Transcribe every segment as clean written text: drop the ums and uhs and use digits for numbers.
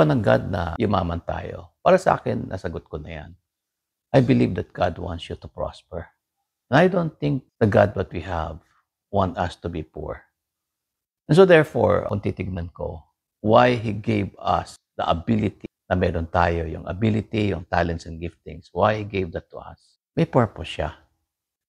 pa ng God na yumaman tayo. Para sa akin, nasagot ko na yan. I believe that God wants you to prosper. And I don't think the God that we have want us to be poor. And so therefore, kung titignan ko, why He gave us the ability na meron tayo, yung ability, yung talents and giftings, why He gave that to us? May purpose siya.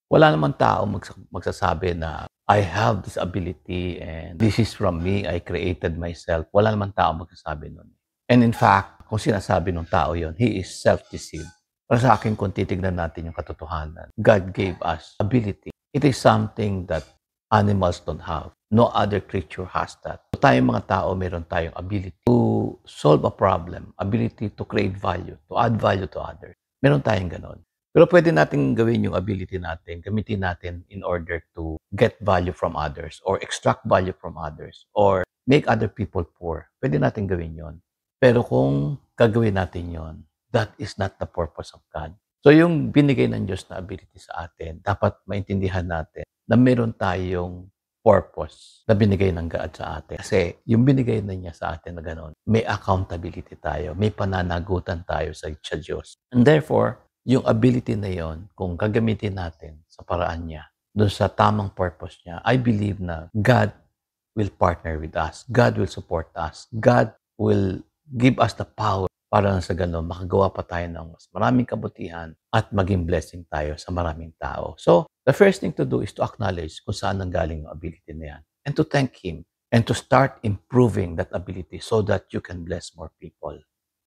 Wala naman tao magsasabi na I have this ability and this is from me, I created myself. Wala naman tao magsasabi nun. And in fact, kung sinasabi ng tao yon, he is self-deceived. Para sa akin, kung titignan natin yung katotohanan, God gave us ability. It is something that animals don't have. No other creature has that. So tayong mga tao, meron tayong ability to solve a problem, ability to create value, to add value to others. Meron tayong ganon. Pero pwede natin gawin yung ability natin, gamitin natin in order to get value from others or extract value from others or make other people poor. Pwede natin gawin yon. Pero kung gagawin natin yon, that is not the purpose of God. So yung binigay ng Diyos na ability sa atin, dapat maintindihan natin na meron tayong purpose na binigay ng God sa atin. Kasi yung binigay na niya sa atin na gano'n, may accountability tayo, may pananagutan tayo sa Diyos. And therefore, yung ability na yon, kung gagamitin natin sa paraan niya, doon sa tamang purpose niya, I believe na God will partner with us. God will support us. God will give us the power para sa gano'n, makagawa pa tayo ng mas maraming kabutihan at maging blessing tayo sa maraming tao. So, the first thing to do is to acknowledge kung saan nanggaling yung ability na yan and to thank Him and to start improving that ability so that you can bless more people.